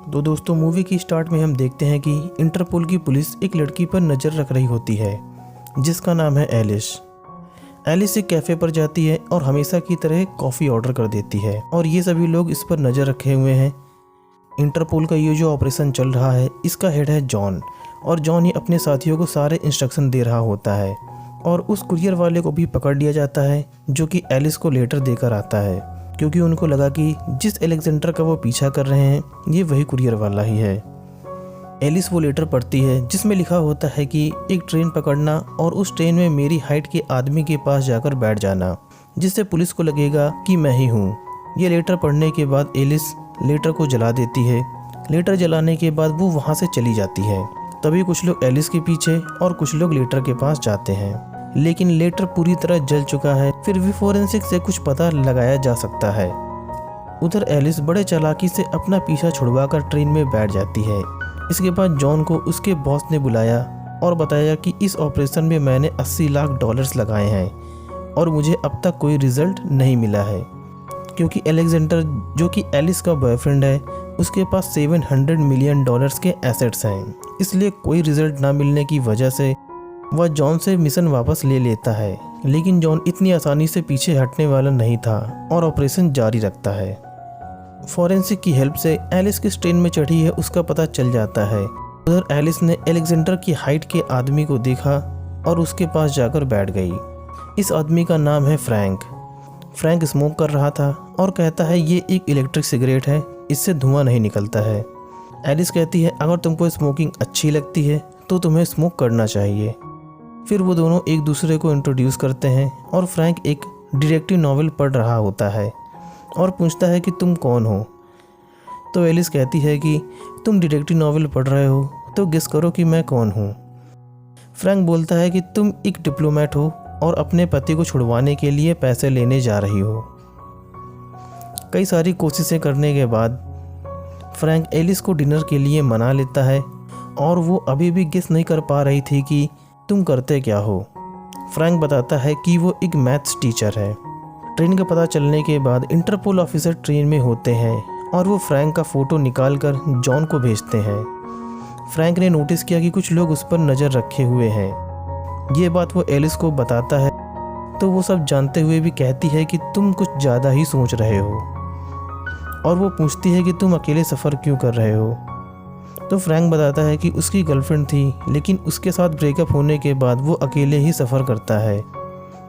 तो दोस्तों मूवी की स्टार्ट में हम देखते हैं कि इंटरपोल की पुलिस एक लड़की पर नज़र रख रही होती है जिसका नाम है एलिस। एलिस एक कैफ़े पर जाती है और हमेशा की तरह कॉफ़ी ऑर्डर कर देती है और ये सभी लोग इस पर नज़र रखे हुए हैं। इंटरपोल का ये जो ऑपरेशन चल रहा है इसका हेड है जॉन, और जॉन ही अपने साथियों को सारे इंस्ट्रक्शन दे रहा होता है और उस कुरियर वाले को भी पकड़ लिया जाता है जो कि एलिस को लेटर देकर आता है, क्योंकि उनको लगा कि जिस एलेक्जेंडर का वो पीछा कर रहे हैं ये वही कुरियर वाला ही है। एलिस वो लेटर पढ़ती है जिसमें लिखा होता है कि एक ट्रेन पकड़ना और उस ट्रेन में मेरी हाइट के आदमी के पास जाकर बैठ जाना, जिससे पुलिस को लगेगा कि मैं ही हूँ। ये लेटर पढ़ने के बाद एलिस लेटर को जला देती है। लेटर जलाने के बाद वो वहाँ से चली जाती है। तभी कुछ लोग एलिस के पीछे और कुछ लोग लेटर के पास जाते हैं, लेकिन लेटर पूरी तरह जल चुका है। फिर भी फोरेंसिक से कुछ पता लगाया जा सकता है। उधर एलिस बड़े चालाकी से अपना पीछा छुड़वाकर ट्रेन में बैठ जाती है। इसके बाद जॉन को उसके बॉस ने बुलाया और बताया कि इस ऑपरेशन में मैंने $80 लाख लगाए हैं और मुझे अब तक कोई रिजल्ट नहीं मिला है, क्योंकि एलेक्जेंडर जो कि एलिस का बॉयफ्रेंड है उसके पास $700 मिलियन के एसेट्स हैं। इसलिए कोई रिजल्ट ना मिलने की वजह से वह जॉन से मिशन वापस ले लेता है, लेकिन जॉन इतनी आसानी से पीछे हटने वाला नहीं था और ऑपरेशन जारी रखता है। फॉरेंसिक की हेल्प से एलिस किस ट्रेन में चढ़ी है उसका पता चल जाता है। उधर एलिस ने एलेक्जेंडर की हाइट के आदमी को देखा और उसके पास जाकर बैठ गई। इस आदमी का नाम है फ्रैंक। फ्रैंक स्मोक कर रहा था और कहता है ये एक इलेक्ट्रिक सिगरेट है, इससे धुआं नहीं निकलता है। एलिस कहती है अगर तुमको स्मोकिंग अच्छी लगती है तो तुम्हें स्मोक करना चाहिए। फिर वो दोनों एक दूसरे को इंट्रोड्यूस करते हैं और फ्रैंक एक डिटेक्टिव नॉवेल पढ़ रहा होता है और पूछता है कि तुम कौन हो। तो एलिस कहती है कि तुम डिटेक्टिव नॉवेल पढ़ रहे हो तो गेस करो कि मैं कौन हूँ। फ्रैंक बोलता है कि तुम एक डिप्लोमेट हो और अपने पति को छुड़वाने के लिए पैसे लेने जा रही हो। कई सारी कोशिशें करने के बाद फ्रैंक एलिस को डिनर के लिए मना लेता है और वो अभी भी गेस नहीं कर पा रही थी कि तुम करते क्या हो। फ्रैंक बताता है कि वो एक मैथ्स टीचर है। ट्रेन का पता चलने के बाद इंटरपोल ऑफिसर ट्रेन में होते हैं और वो फ्रैंक का फ़ोटो निकालकर जॉन को भेजते हैं। फ्रैंक ने नोटिस किया कि कुछ लोग उस पर नज़र रखे हुए हैं। ये बात वो एलिस को बताता है तो वो सब जानते हुए भी कहती है कि तुम कुछ ज़्यादा ही सोच रहे हो, और वो पूछती है कि तुम अकेले सफ़र क्यों कर रहे हो। तो फ्रैंक बताता है कि उसकी गर्लफ्रेंड थी, लेकिन उसके साथ ब्रेकअप होने के बाद वो अकेले ही सफ़र करता है।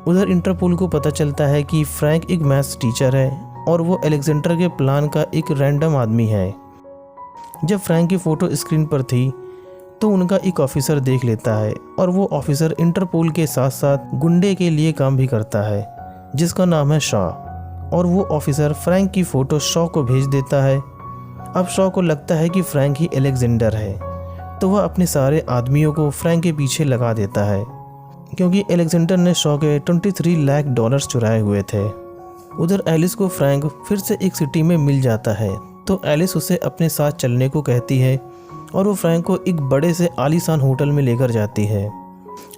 उधर इंटरपोल को पता चलता है कि फ्रैंक एक मैथ्स टीचर है और वो एलेक्जेंडर के प्लान का एक रैंडम आदमी है। जब फ्रैंक की फ़ोटो स्क्रीन पर थी तो उनका एक ऑफिसर देख लेता है और वो ऑफिसर इंटरपोल के साथ साथ गुंडे के लिए काम भी करता है जिसका नाम है शॉ, और वो ऑफिसर फ्रैंक की फ़ोटो शॉ को भेज देता है। अब शॉ को लगता है कि फ्रैंक ही एलेक्जेंडर है, तो वह अपने सारे आदमियों को फ्रैंक के पीछे लगा देता है, क्योंकि एलेक्जेंडर ने शॉ के $23 लाख चुराए हुए थे। उधर एलिस को फ्रैंक फिर से एक सिटी में मिल जाता है, तो एलिस उसे अपने साथ चलने को कहती है और वो फ्रैंक को एक बड़े से आलीशान होटल में लेकर जाती है।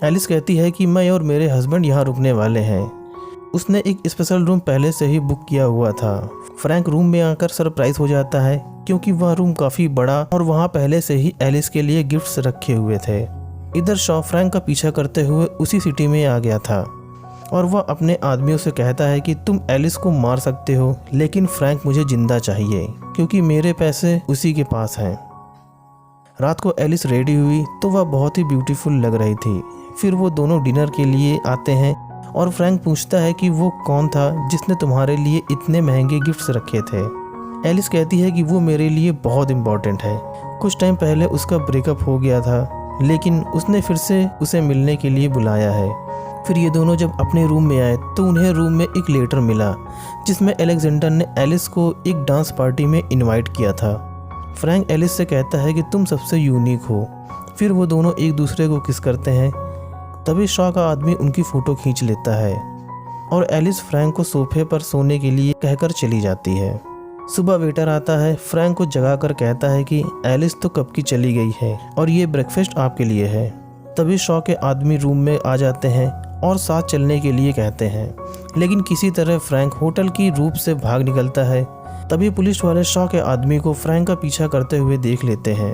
एलिस कहती है कि मैं और मेरे हस्बैंड यहाँ रुकने वाले हैं। उसने एक स्पेशल रूम पहले से ही बुक किया हुआ था। फ्रैंक रूम में आकर सरप्राइज हो जाता है क्योंकि वह रूम काफ़ी बड़ा और वहाँ पहले से ही एलिस के लिए गिफ्ट्स रखे हुए थे। इधर शॉ फ्रैंक का पीछा करते हुए उसी सिटी में आ गया था और वह अपने आदमियों से कहता है कि तुम एलिस को मार सकते हो, लेकिन फ्रैंक मुझे जिंदा चाहिए क्योंकि मेरे पैसे उसी के पास हैं। रात को एलिस रेडी हुई तो वह बहुत ही ब्यूटीफुल लग रही थी। फिर वो दोनों डिनर के लिए आते हैं और फ्रैंक पूछता है कि वो कौन था जिसने तुम्हारे लिए इतने महंगे गिफ्ट्स रखे थे। एलिस कहती है कि वो मेरे लिए बहुत इम्पोर्टेंट है। कुछ टाइम पहले उसका ब्रेकअप हो गया था, लेकिन उसने फिर से उसे मिलने के लिए बुलाया है। फिर ये दोनों जब अपने रूम में आए तो उन्हें रूम में एक लेटर मिला जिसमें एलेक्जेंडर ने एलिस को एक डांस पार्टी में इनवाइट किया था। फ्रैंक एलिस से कहता है कि तुम सबसे यूनिक हो। फिर वो दोनों एक दूसरे को किस करते हैं। तभी शॉ का आदमी उनकी फ़ोटो खींच लेता है और एलिस फ्रैंक को सोफे पर सोने के लिए कहकर चली जाती है। सुबह वेटर आता है, फ्रैंक को जगाकर कहता है कि एलिस तो कब की चली गई है और ये ब्रेकफास्ट आपके लिए है। तभी शॉ के आदमी रूम में आ जाते हैं और साथ चलने के लिए कहते हैं, लेकिन किसी तरह फ्रैंक होटल की रूफ से भाग निकलता है तभी पुलिस वाले शॉ के आदमी को फ्रैंक का पीछा करते हुए देख लेते हैं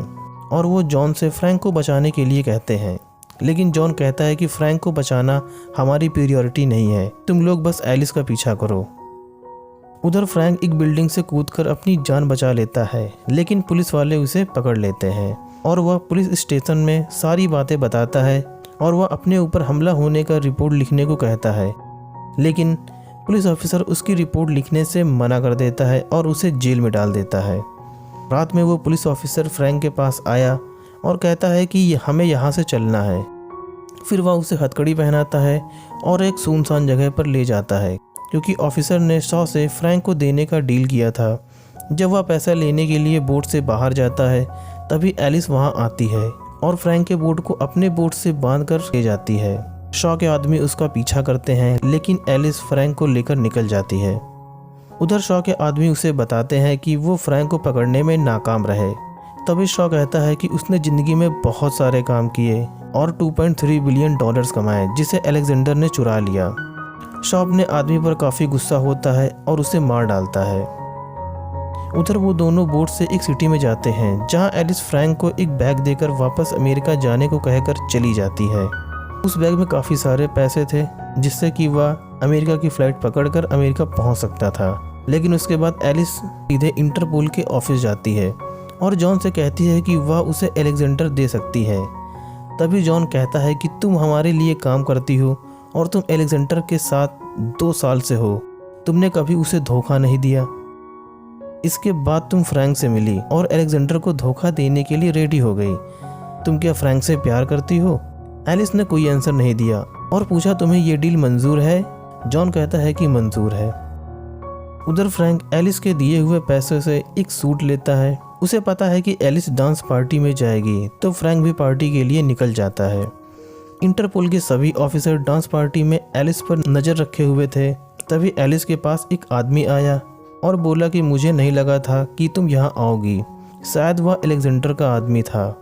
और वो जॉन से फ्रैंक को बचाने के लिए कहते हैं, लेकिन जॉन कहता है कि फ्रैंक को बचाना हमारी प्रायोरिटी नहीं है, तुम लोग बस एलिस का पीछा करो। उधर फ्रैंक एक बिल्डिंग से कूदकर अपनी जान बचा लेता है, लेकिन पुलिस वाले उसे पकड़ लेते हैं और वह पुलिस स्टेशन में सारी बातें बताता है और वह अपने ऊपर हमला होने का रिपोर्ट लिखने को कहता है, लेकिन पुलिस ऑफिसर उसकी रिपोर्ट लिखने से मना कर देता है और उसे जेल में डाल देता है। रात में वो पुलिस ऑफिसर फ्रैंक के पास आया और कहता है कि हमें यहाँ से चलना है। फिर वह उसे हथकड़ी पहनाता है और एक सुनसान जगह पर ले जाता है, क्योंकि ऑफिसर ने शॉ से फ्रैंक को देने का डील किया था। जब वह पैसा लेने के लिए बोट से बाहर जाता है तभी एलिस वहाँ आती है और फ्रैंक के बोट को अपने बोट से बांध कर ले जाती है। शॉ के आदमी उसका पीछा करते हैं, लेकिन एलिस फ्रैंक को लेकर निकल जाती है। उधर शॉ के आदमी उसे बताते हैं कि वो फ्रैंक को पकड़ने में नाकाम रहे। तभी शॉ कहता है कि उसने ज़िंदगी में बहुत सारे काम किए और 2.3 बिलियन डॉलर्स कमाए, जिसे अलेक्जेंडर ने चुरा लिया। शॉ अपने आदमी पर काफ़ी गुस्सा होता है और उसे मार डालता है। उधर वो दोनों बोट से एक सिटी में जाते हैं, जहां एलिस फ्रैंक को एक बैग देकर वापस अमेरिका जाने को कहकर चली जाती है। उस बैग में काफ़ी सारे पैसे थे, जिससे कि वह अमेरिका की फ़्लाइट पकड़कर अमेरिका पहुंच सकता था। लेकिन उसके बाद एलिस सीधे इंटरपोल के ऑफिस जाती है और जॉन से कहती है कि वह उसे अलेक्जेंडर दे सकती है। तभी जॉन कहता है कि तुम हमारे लिए काम करती हो और तुम अलेक्जेंडर के साथ 2 साल से हो, तुमने कभी उसे धोखा नहीं दिया। इसके बाद तुम फ्रैंक से मिली और अलेक्जेंडर को धोखा देने के लिए रेडी हो गई। तुम क्या फ्रैंक से प्यार करती हो? एलिस ने कोई आंसर नहीं दिया और पूछा, तुम्हें ये डील मंजूर है? जॉन कहता है कि मंजूर है। उधर फ्रैंक एलिस के दिए हुए पैसों से एक सूट लेता है। उसे पता है कि एलिस डांस पार्टी में जाएगी, तो फ्रैंक भी पार्टी के लिए निकल जाता है। इंटरपोल के सभी ऑफिसर डांस पार्टी में एलिस पर नज़र रखे हुए थे। तभी एलिस के पास एक आदमी आया और बोला कि मुझे नहीं लगा था कि तुम यहाँ आओगी। शायद वह अलेक्जेंडर का आदमी था।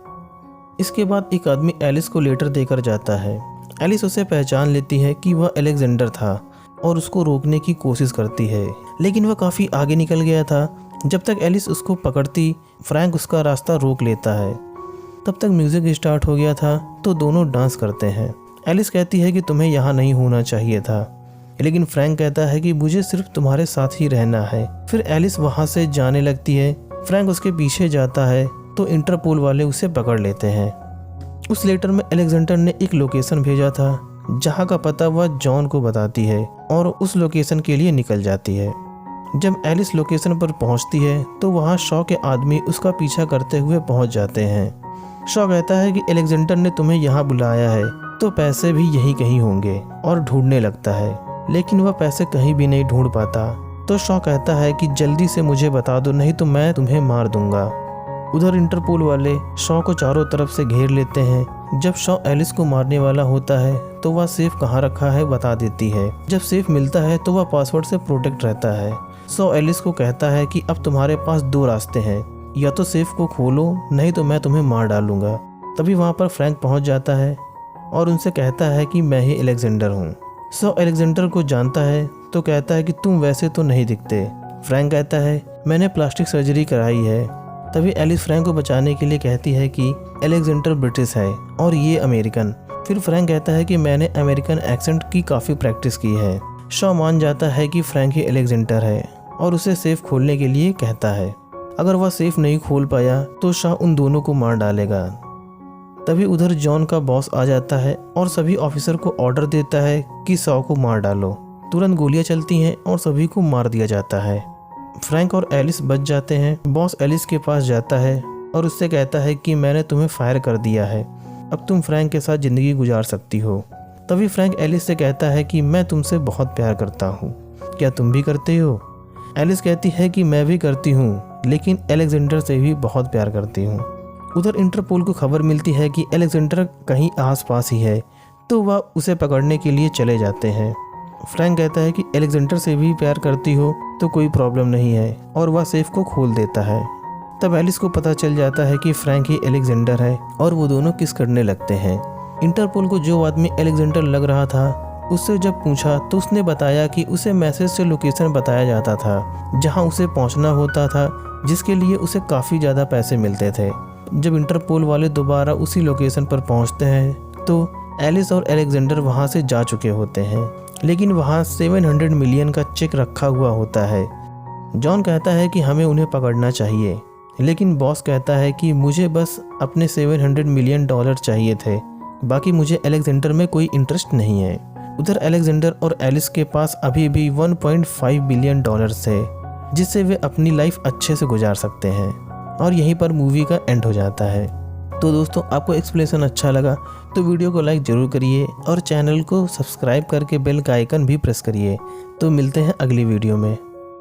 इसके बाद एक आदमी एलिस को लेटर देकर जाता है। एलिस उसे पहचान लेती है कि वह अलेक्जेंडर था और उसको रोकने की कोशिश करती है, लेकिन वह काफ़ी आगे निकल गया था। जब तक एलिस उसको पकड़ती, फ्रैंक उसका रास्ता रोक लेता है। तब तक म्यूज़िक स्टार्ट हो गया था, तो दोनों डांस करते हैं। एलिस कहती है कि तुम्हें यहाँ नहीं होना चाहिए था, लेकिन फ्रैंक कहता है कि मुझे सिर्फ तुम्हारे साथ ही रहना है। फिर एलिस वहाँ से जाने लगती है। फ्रैंक उसके पीछे जाता है तो इंटरपोल वाले उसे पकड़ लेते हैं। उस लेटर में अलेक्जेंडर ने एक लोकेशन भेजा था, जहाँ का पता वह जॉन को बताती है और उस लोकेशन के लिए निकल जाती है। जब एलिस लोकेशन पर पहुँचती है तो वहाँ शॉ के आदमी उसका पीछा करते हुए पहुँच जाते हैं। शॉ कहता है कि अलेक्जेंडर ने तुम्हें यहाँ बुलाया है, तो पैसे भी यहीं कहीं होंगे, और ढूंढने लगता है, लेकिन वह पैसे कहीं भी नहीं ढूंढ पाता। तो शॉ कहता है कि जल्दी से मुझे बता दो, नहीं तो मैं तुम्हें मार दूंगा। उधर इंटरपोल वाले शॉ को चारों तरफ से घेर लेते हैं। जब शॉ एलिस को मारने वाला होता है तो वह सेफ कहाँ रखा है बता देती है। जब सेफ मिलता है तो वह पासवर्ड से प्रोटेक्ट रहता है। शॉ एलिस को कहता है कि अब तुम्हारे पास 2 रास्ते हैं, या तो सेफ को खोलो, नहीं तो मैं तुम्हें मार डालूंगा। तभी वहाँ पर फ्रैंक पहुँच जाता है और उनसे कहता है कि मैं ही अलेक्जेंडर हूँ। शॉ अलेक्जेंडर को जानता है तो कहता है कि तुम वैसे तो नहीं दिखते। फ्रैंक कहता है मैंने प्लास्टिक सर्जरी कराई है। तभी एलिस फ्रैंक को बचाने के लिए कहती है कि अलेक्जेंडर ब्रिटिश है और ये अमेरिकन। फिर फ्रैंक कहता है कि मैंने अमेरिकन एक्सेंट की काफ़ी प्रैक्टिस की है। शॉ मान जाता है कि फ्रैंक ही अलेक्जेंडर है और उसे सेफ खोलने के लिए कहता है। अगर वह सेफ नहीं खोल पाया तो शॉ उन दोनों को मार डालेगा। तभी उधर जॉन का बॉस आ जाता है और सभी ऑफिसर को ऑर्डर देता है कि शॉ को मार डालो। तुरंत गोलियां चलती हैं और सभी को मार दिया जाता है। फ्रैंक और एलिस बच जाते हैं। बॉस एलिस के पास जाता है और उससे कहता है कि मैंने तुम्हें फायर कर दिया है, अब तुम फ्रैंक के साथ ज़िंदगी गुजार सकती हो। तभी फ्रैंक एलिस से कहता है कि मैं तुमसे बहुत प्यार करता हूँ, क्या तुम भी करते हो? एलिस कहती है कि मैं भी करती हूँ, लेकिन अलेक्जेंडर से भी बहुत प्यार करती हूँ। उधर इंटरपोल को खबर मिलती है कि अलेक्जेंडर कहीं आसपास ही है, तो वह उसे पकड़ने के लिए चले जाते हैं। फ्रैंक कहता है कि अलेक्जेंडर से भी प्यार करती हो तो कोई प्रॉब्लम नहीं है, और वह सेफ को खोल देता है। तब एलिस को पता चल जाता है कि फ्रैंक ही अलेक्जेंडर है और वो दोनों किस करने लगते हैं। इंटरपोल को जो आदमी अलेक्जेंडर लग रहा था उससे जब पूछा तो उसने बताया कि उसे मैसेज से लोकेशन बताया जाता था जहां उसे पहुंचना होता था, जिसके लिए उसे काफ़ी ज़्यादा पैसे मिलते थे। जब इंटरपोल वाले दोबारा उसी लोकेशन पर पहुंचते हैं तो एलिस और अलेक्जेंडर वहां से जा चुके होते हैं, लेकिन वहां 700 मिलियन का चेक रखा हुआ होता है। जॉन कहता है कि हमें उन्हें पकड़ना चाहिए, लेकिन बॉस कहता है कि मुझे बस अपने 700 मिलियन डॉलर चाहिए थे, बाकी मुझे अलेक्जेंडर में कोई इंटरेस्ट नहीं है। उधर अलेक्जेंडर और एलिस के पास अभी भी 1.5 बिलियन डॉलर्स है, जिससे वे अपनी लाइफ अच्छे से गुजार सकते हैं। और यहीं पर मूवी का एंड हो जाता है। तो दोस्तों, आपको एक्सप्लेनेशन अच्छा लगा तो वीडियो को लाइक ज़रूर करिए और चैनल को सब्सक्राइब करके बेल का आइकन भी प्रेस करिए। तो मिलते हैं अगली वीडियो में।